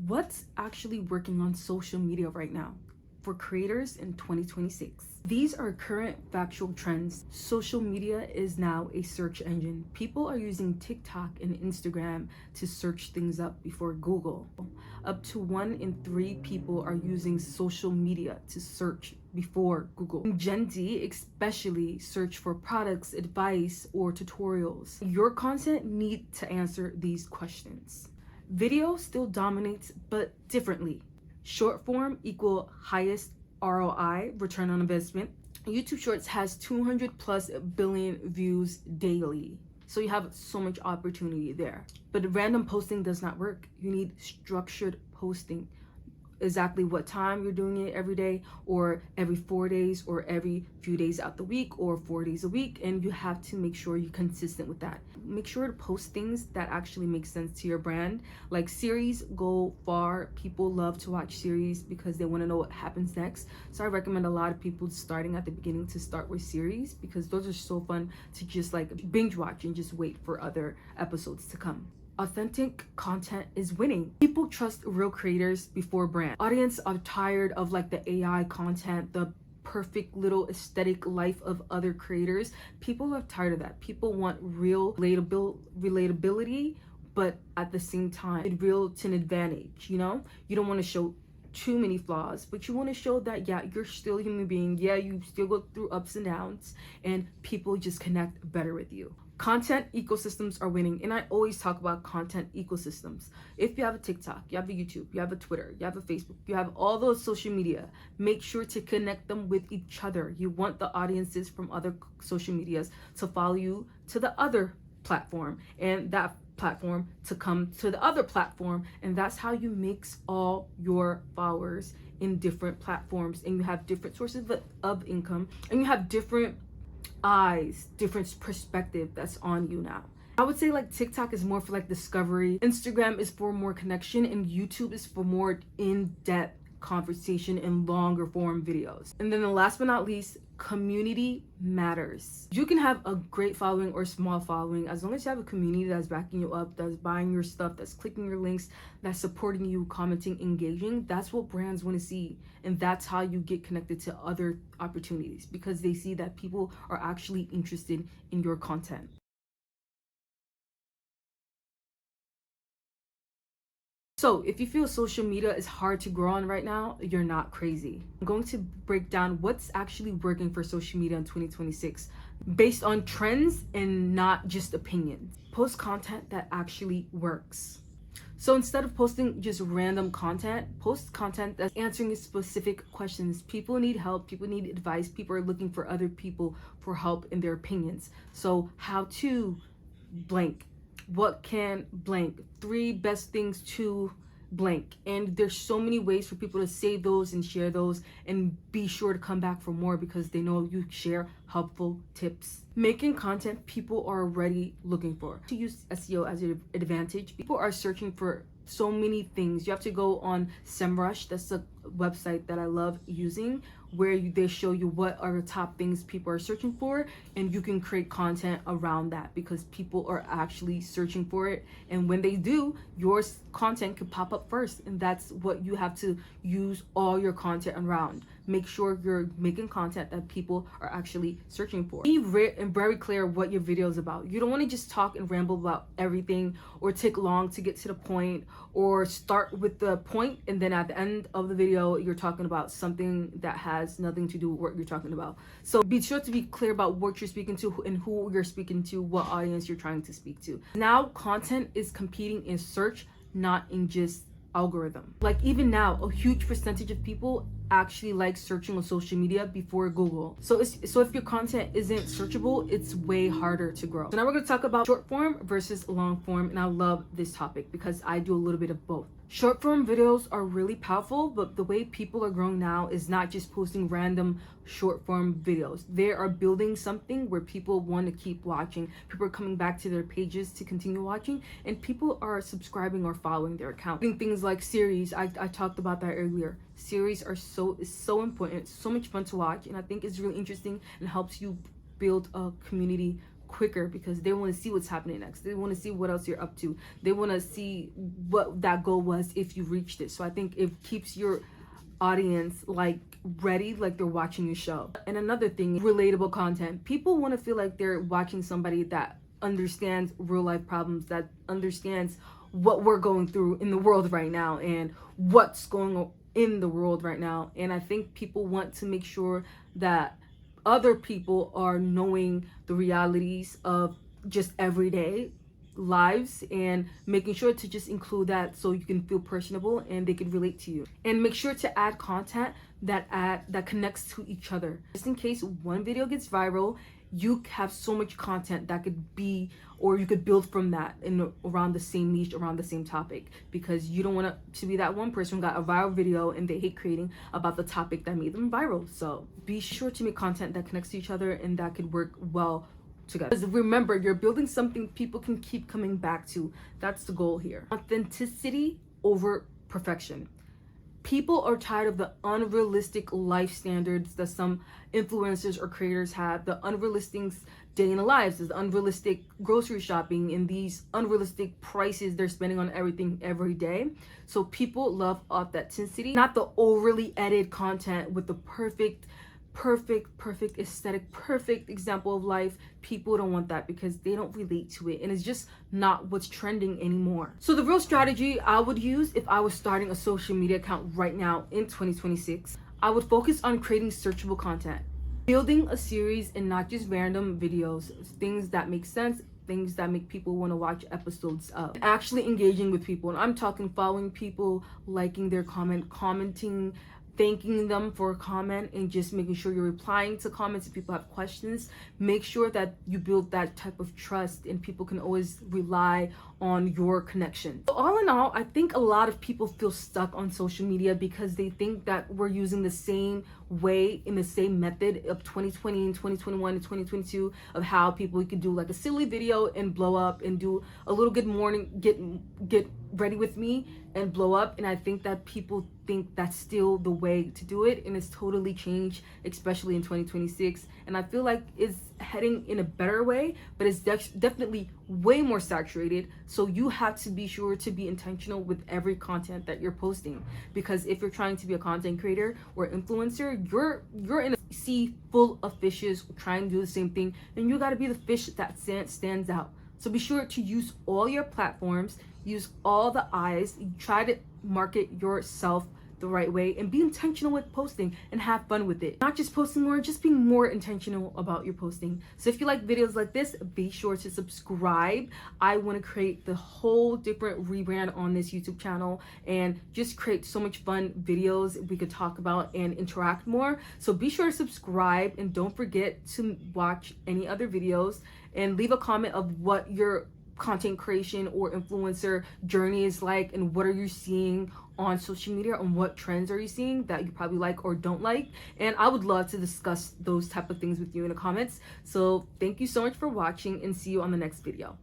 What's actually working on social media right now for creators in 2026? These are current factual trends. Social media is now a search engine. People are using TikTok and Instagram to search things up before Google. Up to 1 in 3 people are using social media to search before Google. Gen Z especially search for products, advice, or tutorials. Your content needs to answer these questions. Video still dominates, but differently. Short form equal highest ROI, return on investment. YouTube Shorts has 200 plus billion views daily. So you have so much opportunity there. But random posting does not work. You need structured posting. Exactly what time you're doing it every day, or every 4 days, or every few days out the week, or 4 days a week, and you have to make sure you're consistent with that. Make sure to post things that actually make sense to your brand. Like series go far. People love to watch series because they want to know what happens next. So I recommend a lot of people starting at the beginning to start with series, because those are so fun to just like binge watch and just wait for other episodes to come. Authentic content is winning. People trust real creators before brand. Audience are tired of like the AI content, the perfect little aesthetic life of other creators. People are tired of that. People want real relatability, but at the same time, real to an advantage, you know? You don't want to show too many flaws, but you want to show that, yeah, you're still a human being. Yeah, you still go through ups and downs, and people just connect better with you. Content ecosystems are winning, and I always talk about content ecosystems. If you have a TikTok, you have a YouTube, you have a Twitter, you have a Facebook, you have all those social media, make sure to connect them with each other. You want the audiences from other social medias to follow you to the other platform, and that platform to come to the other platform, and that's how you mix all your followers in different platforms, and you have different sources of income, and you have different eyes, different perspective that's on you now. I would say like TikTok is more for like discovery, Instagram is for more connection, and YouTube is for more in-depth conversation and longer form videos. And then the last but not least, community matters. You can have a great following or small following, as long as you have a community that's backing you up, that's buying your stuff, that's clicking your links, that's supporting you, commenting, engaging. That's what brands want to see, and that's how you get connected to other opportunities, because they see that people are actually interested in your content. So if you feel social media is hard to grow on right now, you're not crazy. I'm going to break down what's actually working for social media in 2026 based on trends and not just opinions. Post content that actually works. So instead of posting just random content, post content that's answering specific questions. People need help, people need advice, people are looking for other people for help in their opinions. So how to blank, what can blank, 3 best things to blank. And there's so many ways for people to save those and share those, and be sure to come back for more because they know you share helpful tips. Making content people are already looking for. To use SEO as an advantage, people are searching for so many things. You have to go on SEMrush, that's a website that I love using, where they show you what are the top things people are searching for, and you can create content around that because people are actually searching for it. And when they do, your content could pop up first, and that's what you have to use all your content around. Make sure you're making content that people are actually searching for. Be very clear what your video is about. You don't want to just talk and ramble about everything, or take long to get to the point, or start with the point and then at the end of the video you're talking about something that has nothing to do with what you're talking about. So be sure to be clear about what you're speaking to and who you're speaking to, what audience you're trying to speak to. Now content is competing in search, not in just algorithm. Like even now, a huge percentage of people actually like searching on social media before Google. So if your content isn't searchable, it's way harder to grow. So now we're going to talk about short form versus long form, and I love this topic because I do a little bit of both. Short form videos are really powerful, but the way people are growing now is not just posting random short form videos. They are building something where people want to keep watching. People are coming back to their pages to continue watching, and people are subscribing or following their account. Things like series, I talked about that earlier. Series are so important. It's so much fun to watch, and I think it's really interesting and helps you build a community quicker because they want to see what's happening next. They want to see what else you're up to. They want to see what that goal was if you reached it. So I think it keeps your audience like ready, like they're watching your show. And another thing, relatable content. People want to feel like they're watching somebody that understands real life problems, that understands what we're going through in the world right now and what's going on in the world right now. And I think people want to make sure that other people are knowing the realities of just everyday lives and making sure to just include that so you can feel personable and they can relate to you. And make sure to add content that connects to each other. Just in case one video gets viral, you have so much content that could be, or you could build from that in around the same niche, around the same topic, because you don't want to be that one person who got a viral video and they hate creating about the topic that made them viral. So be sure to make content that connects to each other and that could work well together. Because remember, you're building something people can keep coming back to. That's the goal here. Authenticity over perfection. People are tired of the unrealistic life standards that some influencers or creators have, the unrealistic day in the lives, the unrealistic grocery shopping, and these unrealistic prices they're spending on everything every day. So people love authenticity, not the overly edited content with the perfect aesthetic, perfect example of life. People don't want that because they don't relate to it, and it's just not what's trending anymore. So the real strategy I would use if I was starting a social media account right now in 2026, I would focus on creating searchable content, building a series and not just random videos, things that make sense, things that make people want to watch episodes of. Actually engaging with people, and I'm talking following people, liking their comment, commenting, thanking them for a comment, and just making sure you're replying to comments if people have questions. Make sure that you build that type of trust and people can always rely on your connection. So all in all, I think a lot of people feel stuck on social media because they think that we're using the same way, in the same method of 2020 and 2021 and 2022 of how people could do like a silly video and blow up, and do a little good morning, get ready with me and blow up. And I think that people think that's still the way to do it, and it's totally changed, especially in 2026. And I feel like it's heading in a better way, but it's definitely way more saturated. So you have to be sure to be intentional with every content that you're posting, because if you're trying to be a content creator or influencer, you're in a sea full of fishes trying to do the same thing, and you got to be the fish that stands out. So be sure to use all your platforms, use all the eyes, try to market yourself the right way, and be intentional with posting and have fun with it. Not just posting more, just being more intentional about your posting. So if you like videos like this, be sure to subscribe. I want to create the whole different rebrand on this YouTube channel and just create so much fun videos we could talk about and interact more. So be sure to subscribe, and don't forget to watch any other videos and leave a comment of what your content creation or influencer journey is like, and what are you seeing on social media, and what trends are you seeing that you probably like or don't like. And I would love to discuss those type of things with you in the comments. So thank you so much for watching, and see you on the next video.